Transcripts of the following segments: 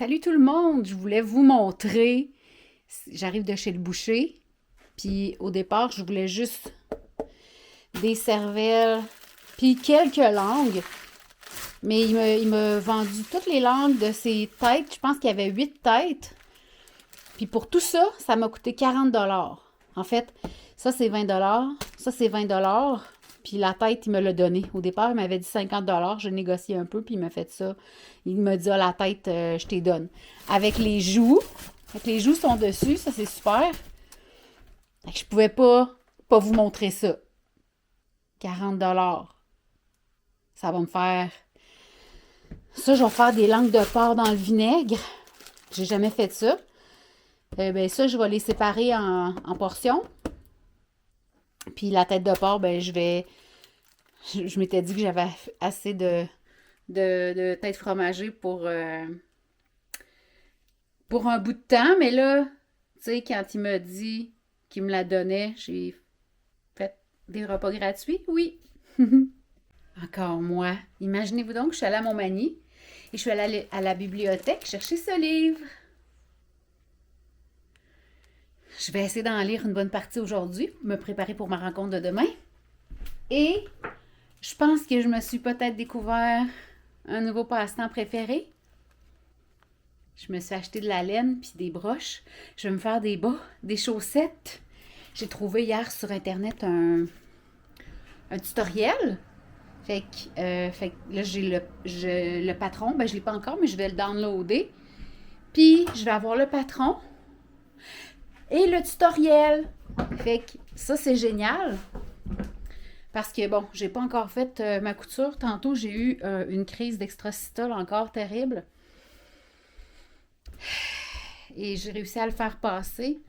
Salut tout le monde, je voulais vous montrer. J'arrive de chez le boucher, puis au départ, je voulais juste des cervelles, puis quelques langues. Mais il m'a vendu toutes les langues de ses têtes. Je pense qu'il y avait 8 têtes. Puis pour tout ça, ça m'a coûté 40 $. En fait, ça c'est 20 $, ça c'est 20 $. Puis la tête, il me l'a donné. Au départ, il m'avait dit 50 $. J'ai négocié un peu, puis il m'a fait ça. Il m'a dit, ah, la tête, je t'ai donne. Avec les joues. Avec les joues sont dessus, ça c'est super. Fait que je pouvais pas vous montrer ça. 40 $. Ça va me faire. Ça, je vais faire des langues de porc dans le vinaigre. J'ai jamais fait ça. Ben ça, je vais les séparer en portions. Puis la tête de porc, ben je m'étais dit que j'avais assez de tête fromagée pour un bout de temps. Mais là, tu sais, quand il m'a dit qu'il me la donnait, j'ai fait des repas gratuits. Oui. Encore moi. Imaginez-vous donc que je suis allée à Montmagny et je suis allée à la bibliothèque chercher ce livre. Je vais essayer d'en lire une bonne partie aujourd'hui, me préparer pour ma rencontre de demain. Et je pense que je me suis peut-être découvert un nouveau passe-temps préféré. Je me suis acheté de la laine puis des broches. Je vais me faire des bas, des chaussettes. J'ai trouvé hier sur Internet un tutoriel. Fait que là, j'ai le patron. Ben, je ne l'ai pas encore, mais je vais le downloader. Puis, je vais avoir le patron et le tutoriel. Fait que ça, c'est génial. Parce que, bon, j'ai pas encore fait ma couture. Tantôt, j'ai eu une crise d'extracitol encore terrible. Et j'ai réussi à le faire passer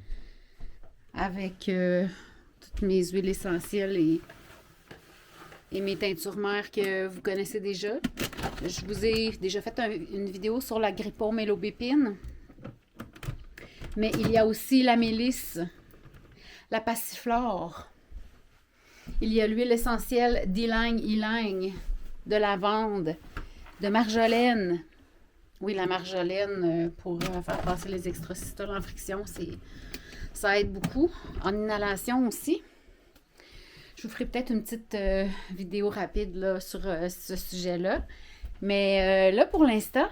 avec toutes mes huiles essentielles et mes teintures mères que vous connaissez déjà. Je vous ai déjà fait une vidéo sur la grippaume et l'aubépine. Mais il y a aussi la mélisse, la passiflore. Il y a l'huile essentielle d'ylang ylang, de lavande, de marjolaine. Oui, la marjolaine, pour faire passer les extracytoles en friction, ça aide beaucoup. En inhalation aussi. Je vous ferai peut-être une petite vidéo rapide là, sur ce sujet-là. Mais là, pour l'instant,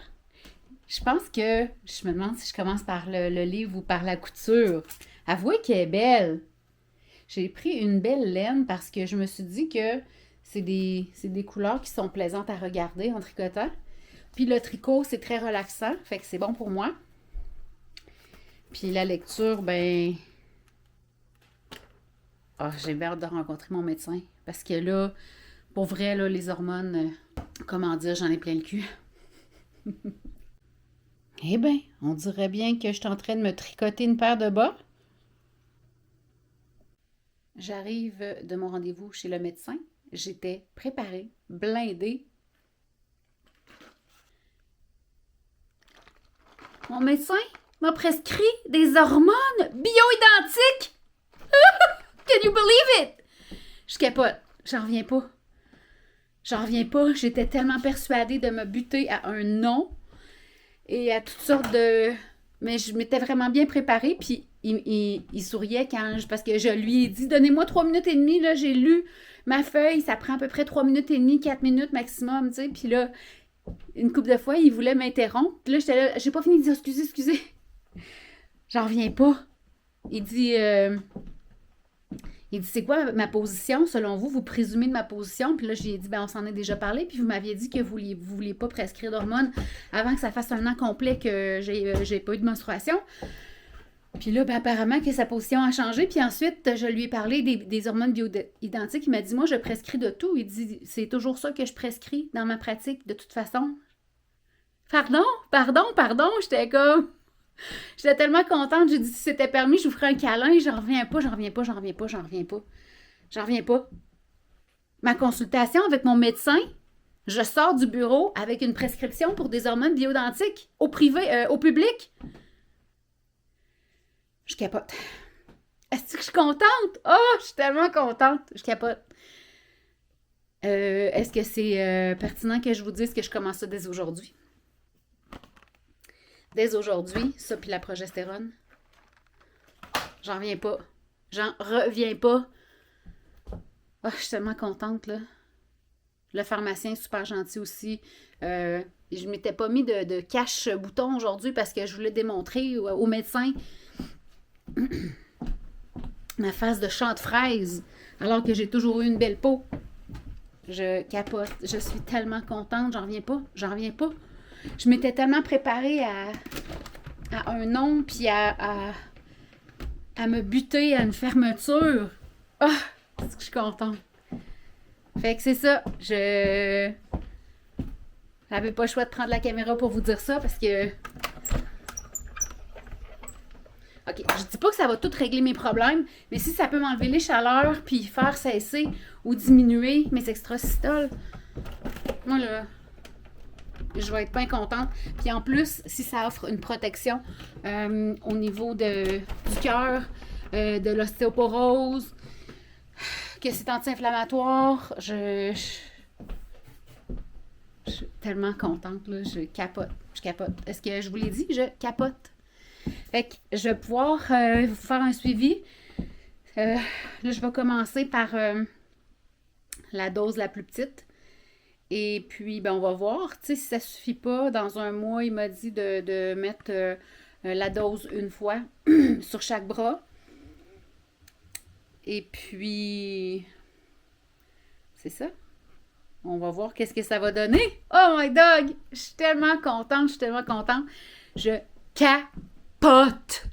je pense que je me demande si je commence par le livre ou par la couture. Avouez qu'elle est belle. J'ai pris une belle laine parce que je me suis dit que c'est des couleurs qui sont plaisantes à regarder en tricotant. Puis le tricot, c'est très relaxant, fait que c'est bon pour moi. Puis la lecture, ben... Oh, j'ai bien hâte de rencontrer mon médecin. Parce que là, pour vrai, là, les hormones, comment dire, j'en ai plein le cul. Eh bien, on dirait bien que je suis en train de me tricoter une paire de bas. J'arrive de mon rendez-vous chez le médecin. J'étais préparée, blindée. Mon médecin m'a prescrit des hormones bioidentiques. Can you believe it? Je capote. J'en reviens pas. J'en reviens pas. J'étais tellement persuadée de me buter à un non et à toutes sortes de... Mais je m'étais vraiment bien préparée, puis il souriait parce que je lui ai dit, donnez-moi 3 minutes et demie, là, j'ai lu ma feuille, ça prend à peu près 3 minutes et demie, 4 minutes maximum, tu sais, puis là, une couple de fois, il voulait m'interrompre, puis là, j'étais là, j'ai pas fini de dire, excusez, j'en reviens pas. Il dit, c'est quoi ma position, selon vous? Vous présumez de ma position? Puis là, je lui ai dit, ben on s'en est déjà parlé, puis vous m'aviez dit que vous vouliez pas prescrire d'hormones avant que ça fasse un an complet que j'ai pas eu de menstruation. Puis là, ben, apparemment que sa position a changé. Puis ensuite, je lui ai parlé des hormones bioidentiques. Il m'a dit, moi, je prescris de tout. Il dit, c'est toujours ça que je prescris dans ma pratique, de toute façon. Pardon. J'étais tellement contente. J'ai dit, si c'était permis, je vous ferais un câlin. J'en reviens pas. Ma consultation avec mon médecin, je sors du bureau avec une prescription pour des hormones bioidentiques au privé, au public. Je capote. Est-ce que je suis contente? Oh, je suis tellement contente. Je capote. Est-ce que c'est pertinent que je vous dise que je commence ça dès aujourd'hui? dès aujourd'hui, ça puis la progestérone. J'en reviens pas. J'en reviens pas. Oh, je suis tellement contente, là. Le pharmacien est super gentil aussi. Je m'étais pas mis de cache-bouton aujourd'hui parce que je voulais démontrer au médecin ma face de champ de fraises, alors que j'ai toujours eu une belle peau. Je capote. Je suis tellement contente. J'en reviens pas. J'en reviens pas. Je m'étais tellement préparée à un nom, puis à me buter à une fermeture. Ah! Est-ce que je suis contente? Fait que c'est ça. Je n'avais pas le choix de prendre la caméra pour vous dire ça parce que... OK, je dis pas que ça va tout régler mes problèmes, mais si ça peut m'enlever les chaleurs puis faire cesser ou diminuer mes extracystoles, moi là, je vais être bien contente. Puis en plus, si ça offre une protection au niveau du cœur, de l'ostéoporose, que c'est anti-inflammatoire, je suis tellement contente, là, je capote. Est-ce que je vous l'ai dit? Je capote. Fait que je vais pouvoir vous faire un suivi. Là, je vais commencer par la dose la plus petite. Et puis, ben, on va voir. Tu sais, si ça ne suffit pas, dans un mois, il m'a dit de mettre la dose une fois sur chaque bras. Et puis, c'est ça. On va voir qu'est-ce que ça va donner. Oh my dog! Je suis tellement contente, Je capote!